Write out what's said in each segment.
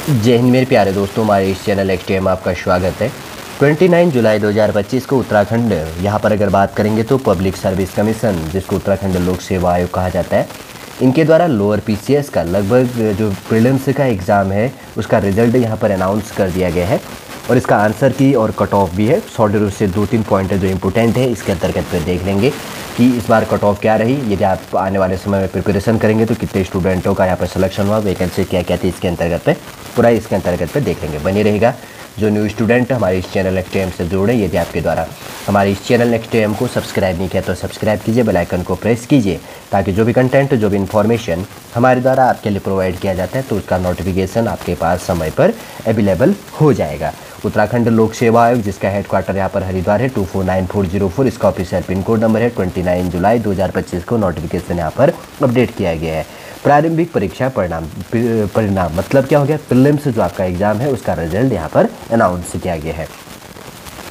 जय हिंद मेरे प्यारे दोस्तों, हमारे इस चैनल एक्सटीएम में आपका स्वागत है। 29 जुलाई 2025 को उत्तराखंड, यहाँ पर अगर बात करेंगे तो पब्लिक सर्विस कमीशन, जिसको उत्तराखंड लोक सेवा आयोग कहा जाता है, इनके द्वारा लोअर पीसीएस का लगभग जो प्रीलिम्स का एग्ज़ाम है उसका रिजल्ट यहाँ पर अनाउंस कर दिया गया है। और इसका आंसर की और कट ऑफ भी है। शॉर्ट रूट से 2-3 पॉइंट है जो इम्पोर्टेंट है, इसके अंतर्गत पे देख लेंगे कि इस बार कट ऑफ क्या रही। यदि आप आने वाले समय में प्रिपरेशन करेंगे तो कितने स्टूडेंटों का यहाँ पर सिलेक्शन हुआ, वैकेंसी क्या क्या थी, इसके अंतर्गत पे पूरा इसके अंतर्गत पे देख लेंगे। बनी रहेगा। जो न्यू स्टूडेंट हमारे इस चैनल एक्सटीएम से जुड़े, यदि आपके द्वारा हमारे इस चैनल एक्सटीएम को सब्सक्राइब नहीं किया तो सब्सक्राइब कीजिए, बेल आइकन को प्रेस कीजिए, ताकि जो भी कंटेंट, जो भी इन्फॉर्मेशन हमारे द्वारा आपके लिए प्रोवाइड किया जाता है तो उसका नोटिफिकेशन आपके पास समय पर अवेलेबल हो जाएगा। उत्तराखंड लोक सेवा आयोग, जिसका हेडक्वार्टर यहाँ पर हरिद्वार है, 249404, इसका ऑफिशियल पिन कोड नंबर है। 29 जुलाई 2025 को नोटिफिकेशन यहाँ पर अपडेट किया गया है। प्रारंभिक परीक्षा परिणाम मतलब क्या हो गया, प्रीलिम्स जो आपका एग्जाम है उसका रिजल्ट यहाँ पर अनाउंस किया गया है।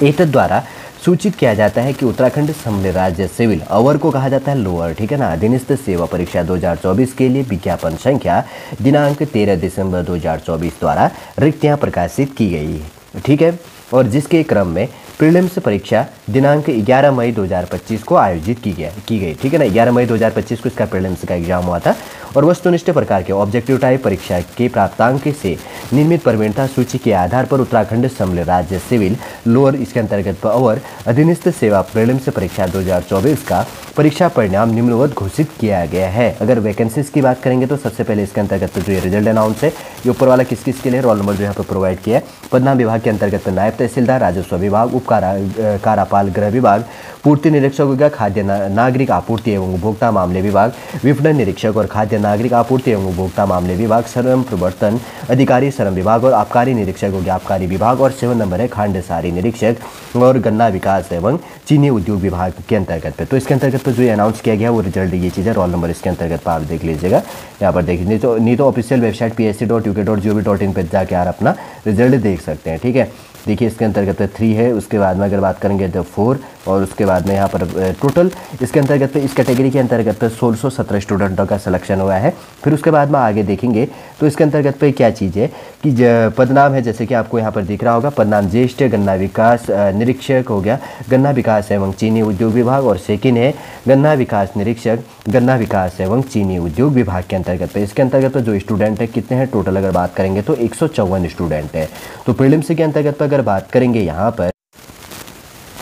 एतद द्वारा सूचित किया जाता है कि उत्तराखंड समन्वय राज्य सिविल अवर को कहा जाता है लोअर, ठीक है ना, अधीनस्थ सेवा परीक्षा 2024 के लिए विज्ञापन संख्या दिनांक 13 दिसंबर 2024 द्वारा रिक्तियां प्रकाशित की गई, ठीक है। और जिसके क्रम में प्रीलिम्स परीक्षा दिनांक 11 मई 2025 को आयोजित की गई, ठीक है ना। 11 मई 2025 को इसका प्रीलिम्स का एग्जाम हुआ था। और वस्तुनिष्ठ प्रकार के ऑब्जेक्टिव टाइप परीक्षा के प्राप्तांक से निर्मित प्रवीणता सूची के आधार पर उत्तराखंड समन्वय राज्य सिविल लोअर, इसके अंतर्गत अवर अधीनस्थ सेवा प्रीलिम्स परीक्षा 2024 का परीक्षा परिणाम निम्नवत घोषित किया गया है। अगर वैकेंसीज की बात करेंगे तो सबसे पहले इसके अंतर्गत जो ये रिजल्ट अनाउंस है, ये ऊपर वाला किस किस के लिए रोल नंबर जो यहाँ पर प्रोवाइड किया है। पदनाम विभाग के अंतर्गत नायब तहसीलदार, राजस्व विभाग, उप कारापाल गृह विभाग, पूर्ति निरीक्षक हो गया, खाद्य नागरिक आपूर्ति एवं उपभोक्ता मामले विभाग, विपणन निरीक्षक और खाद्य नागरिक आपूर्ति एवं उपभोक्ता मामले विभाग, श्रम प्रवर्तन अधिकारी श्रम विभाग और आबकारी निरीक्षक हो गया आबकारी विभाग। और 7 नंबर है खांडसारी निरीक्षक और गन्ना विकास एवं चीनी उद्योग विभाग के अंतर्गत पे। तो इसके अंतर्गत पे जो अनाउंस किया गया वो रिजल्ट ये चीज़ है, रोल नंबर इसके अंतर्गत पर आप देख लीजिएगा। यहाँ पर देखिए, नहीं तो ऑफिशियल वेबसाइट psc.uk.gov.in पर जाके आप अपना रिजल्ट देख सकते हैं, ठीक है। देखिए इसके अंतर्गत 3 है, उसके बाद में अगर बात करेंगे तो 4, और उसके बाद में यहाँ पर टोटल इसके अंतर्गत इस कैटेगरी के अंतर्गत 1617 स्टूडेंटों का सिलेक्शन हुआ है। फिर उसके बाद में आगे देखेंगे तो इसके अंतर्गत पे क्या चीज़ है कि पदनाम है, जैसे कि आपको यहाँ पर दिख रहा होगा, पदनाम ज्येष्ठ गन्ना विकास निरीक्षक हो गया गन्ना विकास एवं चीनी उद्योग विभाग। और सेकेंड है गन्ना विकास निरीक्षक गन्ना विकास एवं चीनी उद्योग विभाग के अंतर्गत पे। इसके अंतर्गत जो स्टूडेंट है कितने हैं टोटल अगर बात करेंगे तो 154 स्टूडेंट है। तो प्रीलिम्स के अंतर्गत अगर बात करेंगे यहाँ पर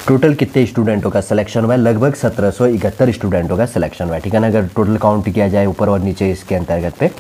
टोटल कितने स्टूडेंटों का सिलेक्शन हुआ है, लगभग 1771 स्टूडेंटों का सिलेक्शन हुआ है, ठीक है ना। अगर टोटल काउंट किया जाए ऊपर और नीचे इसके अंतर्गत पे,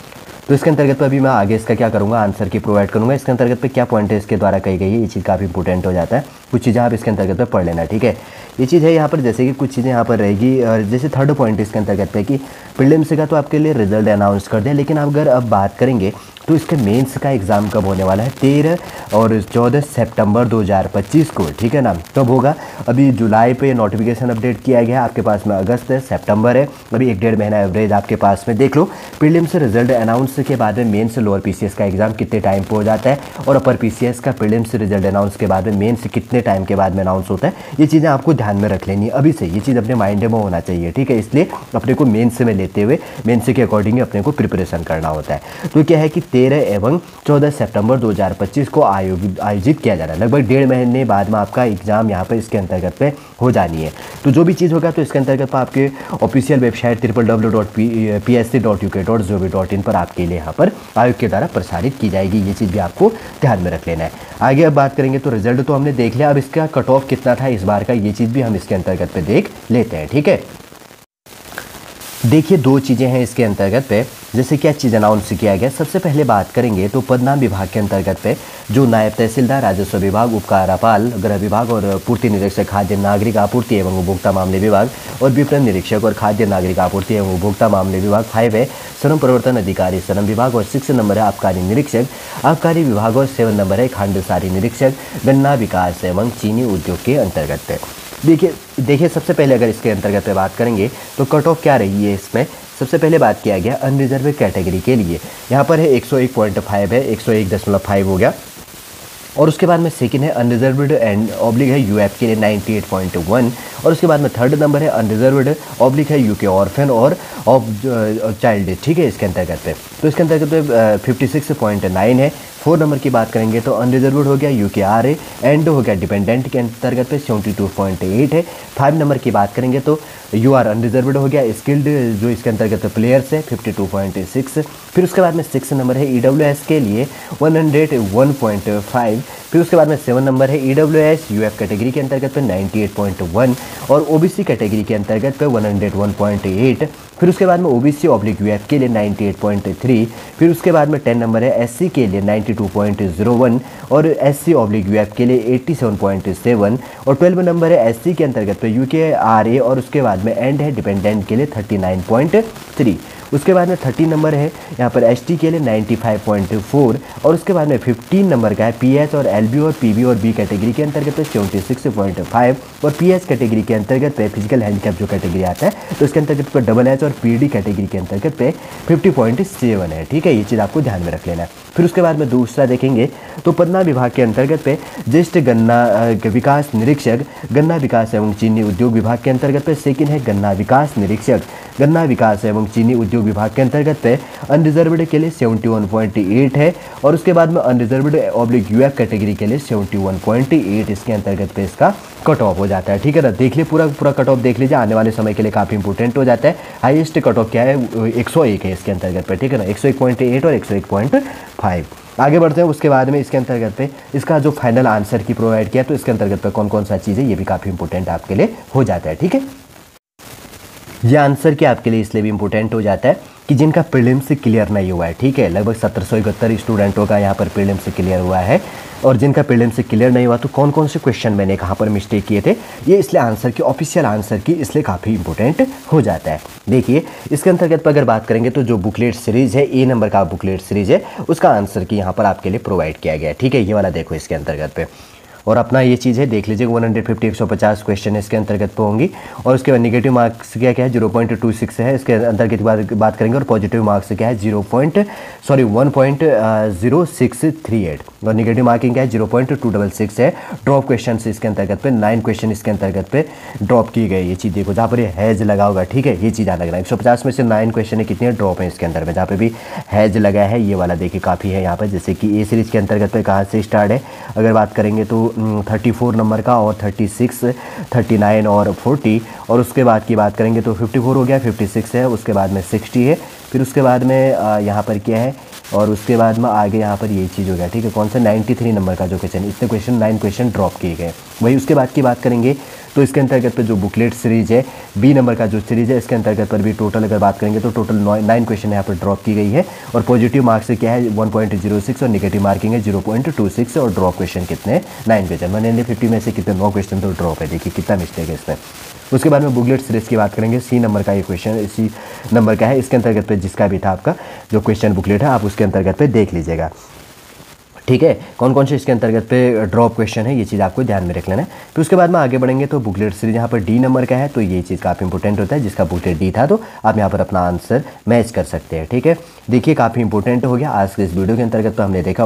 तो इसके अंतर्गत पे अभी मैं आगे इसका क्या करूँगा, आंसर की प्रोवाइड करूँगा। इसके अंतर्गत पे क्या पॉइंट है इसके द्वारा कही गई है, ये चीज़ काफ़ी इंपॉर्टेंट हो जाता है। कुछ चीज़ें आप इसके अंतर्गत पे पढ़ लेना, ठीक है। ये चीज़ है यहाँ पर, जैसे कि कुछ चीज़ें यहाँ पर रहेगी। और जैसे थर्ड पॉइंट इसके अंतर्गत पे कि प्रीलिम्स का तो आपके लिए रिजल्ट अनाउंस कर दिया, लेकिन अगर अब बात करेंगे तो इसके मेंस का एग्ज़ाम कब होने वाला है, 13 और 14 सितंबर 2025 को, ठीक है ना। कब होगा, अभी जुलाई पे नोटिफिकेशन अपडेट किया गया है, आपके पास में अगस्त है, सितंबर है, अभी 1-1.5 महीना एवरेज आपके पास में देख लो। प्रीलिम्स रिजल्ट अनाउंस के बाद में मेंस लोअर पीसीएस का एग्ज़ाम कितने टाइम पे हो जाता है, और अपर पीसीएस का प्रीलिम्स रिजल्ट अनाउंस के बाद में मेंस कितने टाइम के बाद में अनाउंस होता है, ये चीज़ें आपको ध्यान में रख लेनी है अभी से। ये चीज़ अपने माइंड में होना चाहिए, ठीक है। इसलिए अपने को मेंस में लेते हुए मेंस के अकॉर्डिंग अपने को प्रिपरेशन करना होता है। तो क्या है कि 13 एवं 14 सितंबर 2025 को आयोजित किया जा रहा है। लगभग 1.5 महीने बाद में आपका एग्जाम यहाँ पर इसके अंतर्गत पे हो जानी है। तो जो भी चीज़ होगा तो इसके अंतर्गत पर आपके ऑफिशियल वेबसाइट www.psc.uk.gov.in पर आपके लिए यहाँ पर आयोग के द्वारा प्रसारित की जाएगी। ये चीज़ भी आपको ध्यान में रख लेना है। आगे अब बात करेंगे तो रिजल्ट तो हमने देख लिया, अब इसका कट ऑफ कितना था इस बार का, ये चीज़ भी हम इसके अंतर्गत पे देख लेते हैं, ठीक है। देखिए 2 चीज़ें हैं इसके अंतर्गत पे, जैसे क्या चीज़ अनाउंस किया गया। सबसे पहले बात करेंगे तो पदनाम विभाग के अंतर्गत पे जो नायब तहसीलदार, राजस्व विभाग, उप कारापाल गृह विभाग और पूर्ति निरीक्षक खाद्य नागरिक आपूर्ति एवं उपभोक्ता मामले विभाग और विपणन निरीक्षक और खाद्य नागरिक आपूर्ति एवं उपभोक्ता मामले विभाग 5 है श्रम प्रवर्तन अधिकारी श्रम विभाग। और 6 नंबर है आबकारी निरीक्षक आबकारी विभाग। और 7 नंबर है खांडसारी निरीक्षक गन्ना विकास एवं चीनी उद्योग के अंतर्गत है। देखिए सबसे पहले अगर इसके अंतर्गत बात करेंगे तो कट ऑफ क्या रही है इसमें। सबसे पहले बात किया गया अनरिजर्व कैटेगरी के लिए, यहाँ पर है 101.5 है, 101.5 हो गया। और उसके बाद में सेकंड है अनरिजर्व्ड एंड ऑब्लिक है यूएफ के लिए 98.1। और उसके बाद में थर्ड नंबर है अनरिजर्व्ड ऑब्लिक है यूके ऑर्फन और ऑफ चाइल्ड, ठीक है, इसके अंतर्गत पे। तो इसके अंतर्गत 56.9 है। 4 नंबर की बात करेंगे तो अनरिजर्व्ड हो गया UKRA, एंड हो गया डिपेंडेंट के अंतर्गत पे 72.8 है। 5 नंबर की बात करेंगे तो UR अनरिजर्व्ड हो गया स्किल्ड जो इसके अंतर्गत प्लेयर्स है 52.6। फिर उसके बाद में 6 नंबर है EWS के लिए 101.5। फिर उसके बाद में 7 नंबर है EWS UF कैटेगरी के अंतर्गत पे 98.1 और OBC कैटेगरी के अंतर्गत पे 101.8। फिर उसके बाद में OBC ऑब्लिक UF के लिए 98.3। फिर उसके बाद में 10 नंबर है SC के लिए 92.01 और SC ऑब्लिक UF के लिए 87.7 और 12 नंबर है SC के अंतर्गत पे UKRA और उसके बाद में एंड है डिपेंडेंट के लिए 39.3। उसके बाद में 13 नंबर है यहाँ पर ST के लिए 95.4 और उसके बाद में 15 नंबर का है PS और LB और PB और B कैटेगरी के अंतर्गत पे 76.5 और PS कैटेगरी के अंतर्गत पे फिजिकल हैंडीकैप जो कैटेगरी आता है तो इसके अंतर्गत पे डबल H और PD कैटेगरी के अंतर्गत पे 50.7 है। ठीक है, ये चीज़ आपको ध्यान में रख लेना है। फिर उसके बाद में दूसरा देखेंगे तो पन्ना विभाग के अंतर्गत पे ज्येष्ठ गन्ना विकास निरीक्षक गन्ना विकास एवं चीनी उद्योग विभाग के अंतर्गत पे सेकंड है गन्ना विकास निरीक्षक गन्ना विकास एवं चीनी उद्योग विभाग के अंतर्गत पे अनरिजर्व्ड के लिए 71.8 है और उसके बाद में अनरिजर्व्ड ऑब्लिक UF कैटेगरी के लिए 71.8 इसके अंतर्गत पे इसका कट ऑफ हो जाता है। ठीक है ना, देख लिए पूरा कट ऑफ देख लीजिए, आने वाले समय के लिए काफ़ी इंपॉर्टेंट हो जाता है। हाईएस्ट कट ऑफ क्या है 101 है इसके अंतर्गत पे। ठीक है ना, 101.8 और 101.5। आगे बढ़ते हैं, उसके बाद में इसके अंतर्गत पे इसका जो फाइनल आंसर की प्रोवाइड किया तो इसके अंतर्गत पे कौन कौन सा चीज़ है ये भी काफ़ी इंपॉर्टेंट आपके लिए हो जाता है। ठीक है, ये आंसर क्या आपके लिए इसलिए भी इंपॉर्टेंट हो जाता है कि जिनका प्रीलिम्स से क्लियर नहीं हुआ है। ठीक है, लगभग 1771 स्टूडेंटों का यहाँ पर प्रीलिम्स से क्लियर हुआ है और जिनका प्रीलिम्स से क्लियर नहीं हुआ तो कौन कौन से क्वेश्चन मैंने कहाँ पर मिस्टेक किए थे ये इसलिए आंसर की ऑफिशियल आंसर की इसलिए काफ़ी इंपॉर्टेंट हो जाता है। देखिए इसके अंतर्गत पर अगर बात करेंगे तो जो बुकलेट सीरीज है A नंबर का बुकलेट सीरीज है उसका आंसर की यहाँ पर आपके लिए प्रोवाइड किया गया है। ठीक है, ये वाला देखो इसके अंतर्गत पे और अपना ये चीज़ है देख लीजिए 150 क्वेश्चन इसके अंतर्गत पे होंगी और उसके बाद निगेटिव मार्क्स क्या है 0.26 है इसके अंतर्गत बात करेंगे और पॉजिटिव मार्क्स क्या है 1.0638 और निगेटिव मार्किंग क्या है 0.266 है। ड्रॉप क्वेश्चन इसके अंतर्गत पे 9 क्वेश्चन इसके अंतर्गत पे ड्रॉप की गई। ये चीज़ देखो जहाँ पर ये हैज लगा होगा। ठीक है, ये चीज़ याद रखना 150 में से 9 क्वेश्चन है कितने ड्रॉप है इसके अंदर में जहाँ पे भी हैज लगा है ये वाला देखिए काफ़ी है यहाँ पर। जैसे कि A सीरीज़ के अंतर्गत पे कहाँ से स्टार्ट है अगर बात करेंगे तो 34 नंबर का और 36, 39 और 40 और उसके बाद की बात करेंगे तो 54 हो गया 56 है उसके बाद में 60 है फिर उसके बाद में यहाँ पर क्या है और उसके बाद में आगे यहाँ पर ये चीज़ हो गया। ठीक है, कौन सा 93 नंबर का जो क्वेश्चन इतने क्वेश्चन 9 क्वेश्चन ड्रॉप किए गए। वही उसके बाद की बात करेंगे तो इसके अंतर्गत पे जो बुकलेट सीरीज है B नंबर का जो सीरीज है इसके अंतर्गत पर भी टोटल अगर बात करेंगे तो टोटल 9 क्वेश्चन यहाँ पर ड्रॉप की गई है और पॉजिटिव मार्क्स क्या है 1.06 और नेगेटिव मार्किंग है 0.26 और ड्रॉप क्वेश्चन कितने 9 क्वेश्चन 150 में से कितने 9 क्वेश्चन तो ड्रॉप है। देखिए कितना मिस्टेक है इसमें। उसके बाद में बुकलेट सीरीज की बात करेंगे C नंबर का ये क्वेश्चन C नंबर का है इसके अंतर्गत पे जिसका भी था आपका जो क्वेश्चन बुकलेट है आप उसके अंतर्गत पे देख लीजिएगा। ठीक है, कौन कौन से इसके अंतर्गत पे ड्रॉप क्वेश्चन है ये चीज़ आपको ध्यान में रख लेना है। फिर उसके बाद में आगे बढ़ेंगे तो बुकलेट सीरीज यहाँ पर D नंबर का है तो ये चीज़ काफ़ी इंपॉर्टेंट होता है जिसका बुकलेट D था तो आप यहाँ पर अपना आंसर मैच कर सकते हैं। ठीक है, देखिए काफ़ी इंपॉर्टेंट हो गया आज के इस वीडियो के अंतर्गत। तो हमने देखा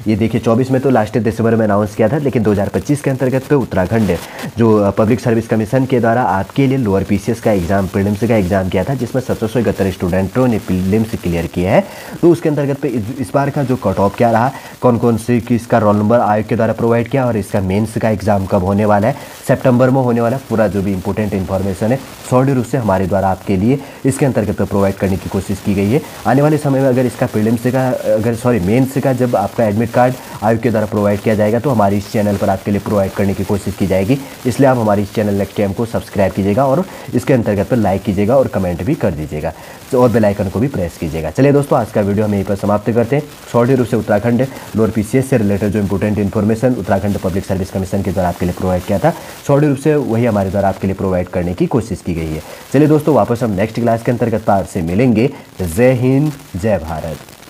24 में तो लास्ट दिसंबर में अनाउंस किया था लेकिन 2025 के अंतर्गत पे उत्तराखंड जो पब्लिक सर्विस कमीशन के द्वारा आपके लिए लोअर PCS का एग्जाम प्रीलिम्स का एग्जाम किया था जिसमें 1771 स्टूडेंटों ने प्रीलिम्स क्लियर किया है। तो उसके अंतर्गत पे इस बार का जो कट ऑफ क्या रहा कौन कौन से किसका रोल नंबर आयोग के द्वारा प्रोवाइड किया और इसका मेंस का एग्जाम कब होने वाला है सितंबर में होने वाला है। पूरा जो भी इंपॉर्टेंट इन्फॉर्मेशन है सॉलिड रूप से हमारे द्वारा आपके लिए इसके अंतर्गत प्रोवाइड करने की कोशिश की गई है। आने वाले समय में अगर इसका प्रीलिम्स का मेंस का जब आपका एडमिट कार्ड आयोग के द्वारा प्रोवाइड किया जाएगा तो हमारे इस चैनल पर आपके लिए प्रोवाइड करने की कोशिश की जाएगी। इसलिए आप हमारे इस चैनल नेक्स्ट को सब्सक्राइब कीजिएगा और इसके अंतर्गत पर लाइक कीजिएगा और कमेंट भी कर दीजिएगा और बेल आइकन को भी प्रेस कीजिएगा। चलिए दोस्तों आज का वीडियो हम यहीं पर समाप्त करते हैं। सॉलिड रूप से उत्तराखंड लोअर PCS से रिलेटेड जो important information Uttarakhand public service commission के द्वारा आपके लिए प्रोवाइड किया था सॉलिड रूप से वही हमारे द्वारा आपके लिए प्रोवाइड करने की कोशिश की गई है। चलिए दोस्तों वापस हम नेक्स्ट क्लास के अंतर्गत आपसे मिलेंगे। जय हिंद, जय भारत।